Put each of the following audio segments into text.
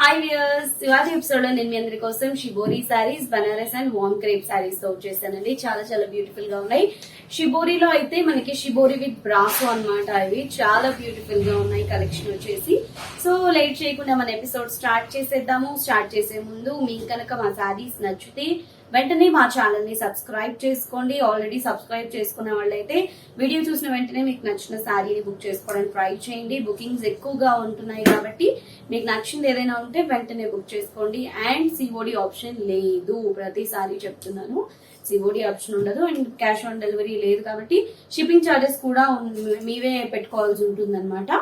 Hi viewers, ఇవాళ episode లో నేను మీ అందరి కోసం shibori saris, Banaras and warm crepe saris తో వచ్చేసానండి. చాలా చాలా బ్యూటిఫుల్ గా ఉన్నాయి. షిబోరిలో అయితే మనకి షిబోరి విత్ బ్రాసో అన్నమాట. ఇవి చాలా బ్యూటిఫుల్ గా ఉన్నాయి కలెక్షన్ వచ్చేసి. సో లేట్ చేయకుండా మన ఎపిసోడ్ స్టార్ట్ చేసేద్దాము. స్టార్ట్ చేసే ముందు మీకు కనుక మా సారీస్ నచ్చితే వెంటనే మా ఛానల్ ని సబ్స్క్రైబ్ చేసుకోండి. ఆల్రెడీ సబ్స్క్రైబ్ చేసుకున్న వాళ్ళైతే వీడియో చూసిన వెంటనే మీకు నచ్చిన శారీని బుక్ చేసుకోవడానికి ట్రై చేయండి. బుకింగ్స్ ఎక్కువగా ఉంటున్నాయి కాబట్టి మీకు నచ్చింది ఏదైనా ఉంటే వెంటనే బుక్ చేసుకోండి. అండ్ సిఓడి ఆప్షన్ లేదు, ప్రతిసారి చెప్తున్నాను. సిఓడి ఆప్షన్ ఉండదు అండ్ క్యాష్ ఆన్ డెలివరీ లేదు కాబట్టి షిప్పింగ్ ఛార్జెస్ కూడా మీవే పెట్టుకోవాల్సి ఉంటుంది అనమాట.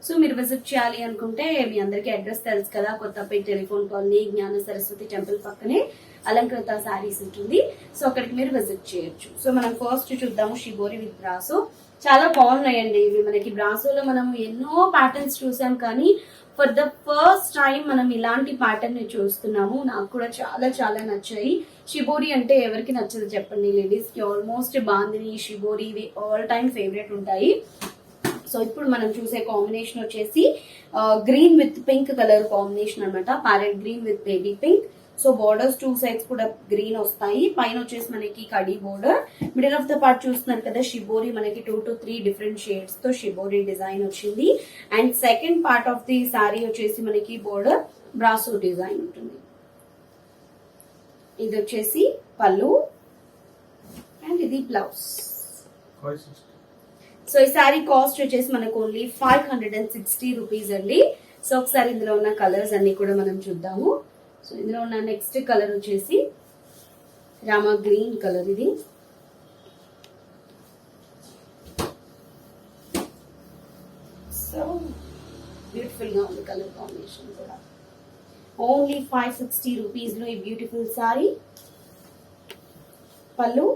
సో మీరు విజిట్ చేయాలి అనుకుంటే మీ అందరికీ అడ్రస్ తెలుసు కదా, కొత్తపేట టెలిఫోన్ కాలనీ, జ్ఞాన సరస్వతి టెంపుల్ పక్కనే అలంకృత సారీస్ ఉంటుంది. సో అక్కడికి మీరు విజిట్ చేయొచ్చు. సో మనం ఫస్ట్ చూద్దాము షిబోరి విత్ బ్రాసో. చాలా బాగున్నాయండి ఇవి. మనకి బ్రాసోలో మనం ఎన్నో ప్యాటర్న్స్ చూసాం కానీ ఫర్ ద ఫస్ట్ టైం మనం ఇలాంటి ప్యాటర్న్ ని చూస్తున్నాము. నాకు కూడా చాలా చాలా నచ్చాయి. షిబోరి అంటే ఎవరికి నచ్చదు చెప్పండి, లేడీస్ కి ఆల్మోస్ట్ బాందిని, షిబోరి ఇవి ఆల్ టైమ్ ఫేవరెట్ ఉంటాయి. సో ఇప్పుడు మనం చూసే కాంబినేషన్ వచ్చేసి green with pink colour combination అనమాట. Parrot green with baby pink. So borders two sides కూడా గ్రీన్ వస్తాయి. పైన వచ్చేసి మనకి కడీ border. Middle of the part చూస్తున్నారు కదా, షిబోరి మనకి 2 to 3 డిఫరెంట్ షేడ్స్ తో షిబోరి డిజైన్ వచ్చింది. And second part of the sari వచ్చేసి మనకి బోర్డర్ బ్రాసో డిజైన్ ఉంటుంది. ఇది వచ్చేసి పళ్ళు అండ్ ఇది బ్లౌజ్. సో ఈ సారీ కాస్ట్ వచ్చేసి మనకు ఓన్లీ 560 రూపీస్ అండి. సో ఒకసారి ఇందులో ఉన్న కలర్స్ అన్ని కూడా మనం చూద్దాము. సో ఇందులో ఉన్న నెక్స్ట్ కలర్ వచ్చేసి రామా గ్రీన్ కలర్. ఇది సో బ్యూటిఫుల్ గా ఉంది కలర్ కాంబినేషన్ కూడా. ఓన్లీ 560 రూపీస్ లో ఈ బ్యూటిఫుల్ సారీ. పళ్ళు,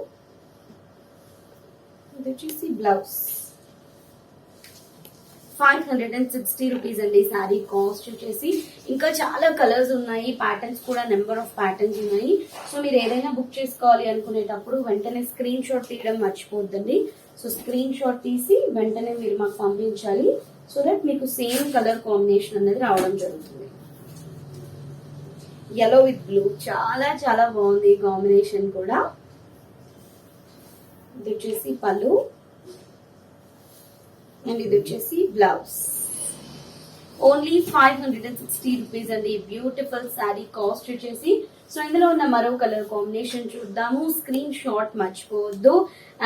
ఇది వచ్చేసి బ్లౌజ్. 560 రూపీస్ అండి సారీ కాస్ట్ వచ్చేసి. ఇంకా చాలా కలర్స్ ఉన్నాయి, ప్యాటర్న్స్ కూడా నెంబర్ ఆఫ్ ప్యాటర్న్స్ ఉన్నాయి. సో మీరు ఏదైనా బుక్ చేసుకోవాలి అనుకునేటప్పుడు వెంటనే స్క్రీన్ షాట్ తీయడం మర్చిపోద్దండి. సో స్క్రీన్ షాట్ తీసి వెంటనే మీరు మాకు పంపించాలి. సో దట్ మీకు సేమ్ కలర్ కాంబినేషన్ అనేది రావడం జరుగుతుంది. yellow విత్ బ్లూ చాలా చాలా బాగుంది కాంబినేషన్ కూడా. ఇది వచ్చేసి పళ్ళు అండ్ ఇది వచ్చేసి బ్లౌజ్. ఓన్లీ 560 రూపీస్ అండి బ్యూటిఫుల్ శారీ కాస్ట్ వచ్చేసి. సో ఇందులో ఉన్న మరో కలర్ కాంబినేషన్ చూద్దాము. స్క్రీన్ షాట్ మర్చిపోవద్దు.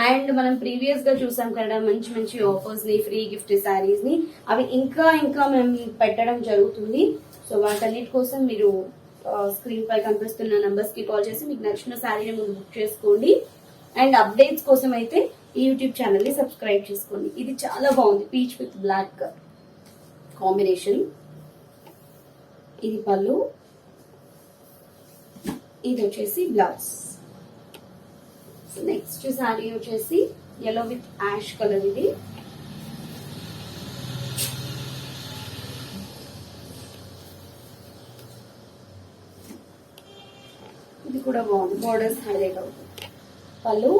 అండ్ మనం ప్రీవియస్ గా చూసాం కదా మంచి మంచి ఆఫర్స్ ని, ఫ్రీ గిఫ్ట్ శారీస్ ని, అవి ఇంకా ఇంకా మేము పెట్టడం జరుగుతుంది. సో వాటన్నిటి కోసం మీరు స్క్రీన్ పై కనిపిస్తున్న నంబర్స్ కి కాల్ చేసి మీకు నచ్చిన శారీని ముందు బుక్ చేసుకోండి. అండ్ అప్డేట్స్ కోసం అయితే ఈ యూట్యూబ్ ఛానల్ ని సబ్స్క్రైబ్ చేసుకోండి. ఇది చాలా బాగుంది, పీచ్ విత్ బ్లాక్ కాంబినేషన్. ఇది పళ్ళు, ఇది వచ్చేసి బ్లౌజ్. నెక్స్ట్ శారీ వచ్చేసి yellow విత్ యాష్ కలర్. ఇది ఇది కూడా బాగుంది, బోర్డర్స్ హైలైట్ అవుతుంది. పళ్ళు,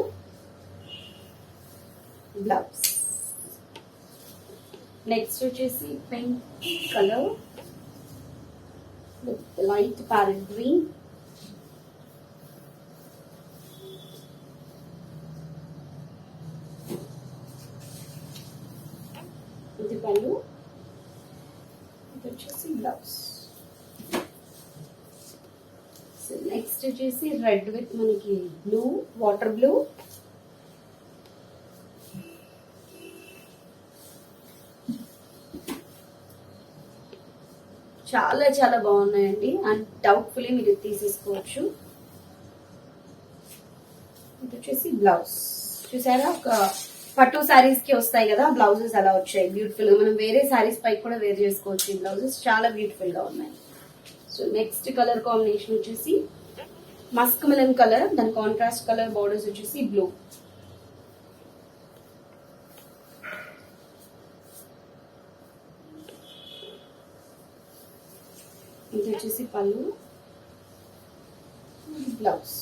బ్లౌజ్. నెక్స్ట్ వచ్చేసి pink colour with light parrot green. ఇది పళ్ళు, ఇది వచ్చేసి బ్లౌజ్. నెక్స్ట్ వచ్చేసి రెడ్ విత్ మనకి బ్లూ, వాటర్ బ్లూ. చాలా చాలా బాగున్నాయండి అండ్ డౌట్ఫుల్లీ మీరు తీసేసుకోవచ్చు. ఇది వచ్చేసి బ్లౌజ్. చూసారా, ఒక పట్టు శారీస్ కి వస్తాయి కదా బ్లౌజెస్, అలా వచ్చాయి బ్యూటిఫుల్ గా. మనం వేరే శారీస్ పై కూడా వేర్ చేసుకోవచ్చు. ఈ బ్లౌజెస్ చాలా బ్యూటిఫుల్ గా ఉన్నాయి. సో నెక్స్ట్ కలర్ కాంబినేషన్ వచ్చేసి మస్క్ మిలన్ కలర్, దాని కాంట్రాస్ట్ కలర్ బోర్డర్స్ వచ్చేసి బ్లూ. ఇది వచ్చేసి పళ్ళు, బ్లౌజ్.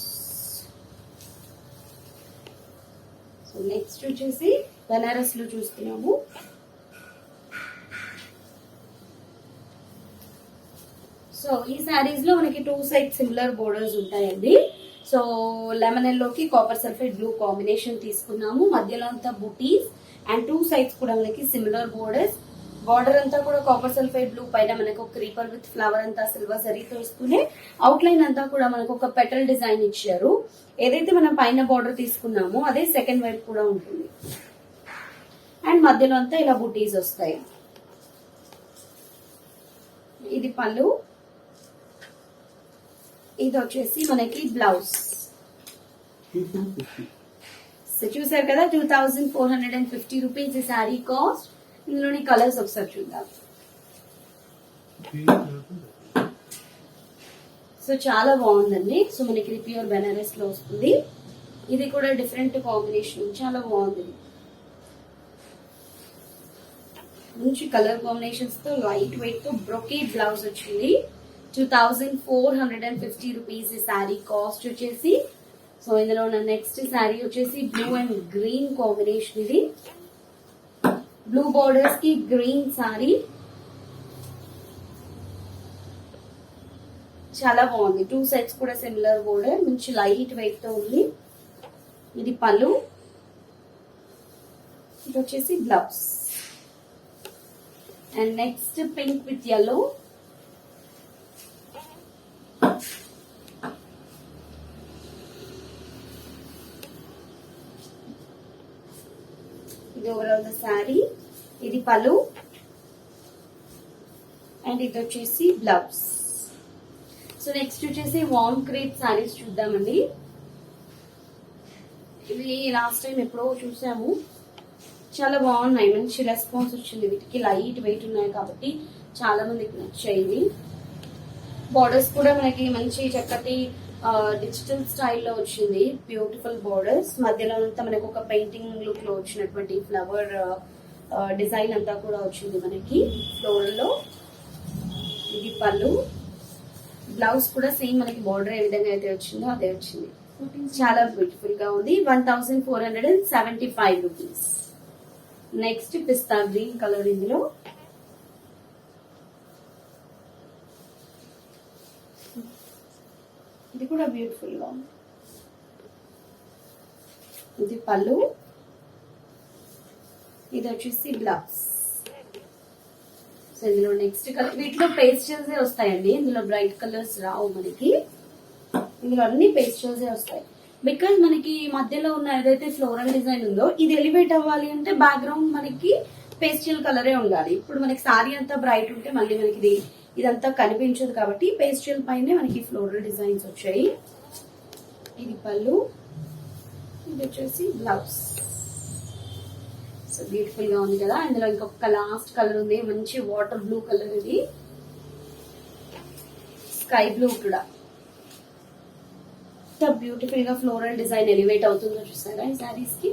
సో నెక్స్ట్ వచ్చేసి బనారస్ లో చూస్తున్నాము. సో ఈ శారీస్ లో మనకి 2 సైడ్ సిమిలర్ బోర్డర్స్ ఉంటాయండి. సో లెమన్ ఎల్లోకి కాపర్ సల్ఫేట్ బ్లూ కాంబినేషన్ తీసుకున్నాము. మధ్యలో అంతా బుటీస్ అండ్ 2 సైడ్స్ కూడా మనకి సిమిలర్ బోర్డర్స్. బార్డర్ అంతా కూడా కాపర్ సల్ఫేట్ బ్లూ, పైన మనకు ఒక క్రీపర్ విత్ ఫ్లవర్ అంతా సిల్వర్ జరీతో ఇస్తూనే అవుట్ లైన్ అంతా కూడా మనకు ఒక పెటల్ డిజైన్ ఇచ్చారు. ఏదైతే మనం పైన బార్డర్ తీసుకున్నామో అదే సెకండ్ వైపు కూడా ఉంటుంది. అండ్ మధ్యలో అంతా ఇలా బుటీస్ వస్తాయి. ఇది పళ్ళు, ఇది వచ్చేసి మనకి బ్లౌజ్. సో చూసారు కదా 2450 రూపీస్ ఈ శారీ కాస్ట్. ఇందులోని కలర్స్ ఒకసారి చూద్దాం. సో చాలా బాగుందండి. సో మనకి ఇది ప్యూర్ బెనారస్ లో వస్తుంది. ఇది కూడా డిఫరెంట్ కాంబినేషన్, చాలా బాగుంది. మంచి కలర్ కాంబినేషన్స్ తో లైట్ వెయిట్ తో బ్రొకేట్ బ్లౌజ్ వచ్చింది. 2450 రూపీస్ ఈ శారీ కాస్ట్ వచ్చేసి. సో ఇందులో ఉన్న నెక్స్ట్ శారీ వచ్చేసి బ్లూ అండ్ గ్రీన్ కాంబినేషన్. ఇది బ్లూ బోర్డర్స్ కి గ్రీన్ శారీ, చాలా బాగుంది. 2 సైడ్స్ కూడా సిమిలర్ బోర్డర్, మంచి లైట్ వెయిట్ తో ఉంది. ఇది పళ్ళు, ఇది వచ్చేసి blouse. And next pink with yellow. ఇది ఓవరాల్ ద శారీ. ఇది పళ్ళు అండ్ ఇది వచ్చేసి బ్లౌజ్. సో నెక్స్ట్ వచ్చేసి వార్మ్ క్రేప్ శారీస్ చూద్దామండి. ఇవి లాస్ట్ టైం ఎప్పుడో చూసాము, చాలా బాగున్నాయి. మంచి రెస్పాన్స్ వచ్చింది వీటికి. లైట్ వెయిట్ ఉన్నాయి కాబట్టి చాలా మందికి నచ్చాయి. బార్డర్స్ కూడా మనకి మంచి చక్కటి డిజిటల్ స్టైల్లో వచ్చింది. Beautiful borders. మధ్యలో అంతా మనకు ఒక పెయింటింగ్ లుక్ లో వచ్చినటువంటి ఫ్లవర్ డిజైన్ అంతా కూడా వచ్చింది మనకి ఫ్లోరల్ లో. ఇది పళ్ళు, బ్లౌజ్ కూడా సేమ్ మనకి బార్డర్ ఏ విధంగా అయితే వచ్చిందో అదే వచ్చింది. చాలా బ్యూటిఫుల్ గా ఉంది. 1475 రూపీస్. నెక్స్ట్ పిస్తా గ్రీన్ కలర్. ఇందులో ఇది కూడా బ్యూటిఫుల్ గా ఉంది. ఇది పళ్ళు, ఇది వచ్చేసి బ్లౌజ్. సో ఇందులో నెక్స్ట్ కలర్, వీటిలో పేస్టల్స్ వస్తాయండి. ఇందులో బ్రైట్ కలర్స్ రావు మనకి. ఇందులో అన్ని పేస్టల్స్ వస్తాయి. బికాజ్ మనకి మధ్యలో ఉన్న ఏదైతే ఫ్లోరల్ డిజైన్ ఉందో ఇది ఎలివేట్ అవ్వాలి అంటే బ్యాక్గ్రౌండ్ మనకి పేస్టల్ కలరే ఉండాలి. ఇప్పుడు మనకి సారీ అంతా బ్రైట్ ఉంటే మళ్ళీ మనకి ఇదంతా కనిపించదు కాబట్టి పేస్టల్ పైనే మనకి ఫ్లోరల్ డిజైన్స్ వచ్చాయి. ఇది పళ్ళు, ఇది వచ్చేసి బ్లౌజ్. సో బ్యూటిఫుల్ గా ఉంది కదా. ఇందులో ఇంకొక లాస్ట్ కలర్ ఉంది, మంచి వాటర్ బ్లూ కలర్. ఇది స్కై బ్లూ కూడా బ్యూటిఫుల్ గా ఫ్లోరల్ డిజైన్ ఎలివేట్ అవుతుందో చూసారా ఈ శారీస్ కి.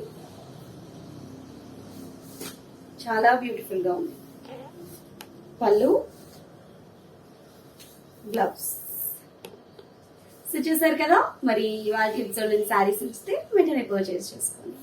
చాలా బ్యూటిఫుల్ గా ఉంది. పళ్ళు, బ్లౌజ్. సో చూసారు కదా. మరి వాళ్ళకి ఎపిసోడ్ శారీస్ ఇస్తే వెంటనే పర్చేస్ చేసుకోండి.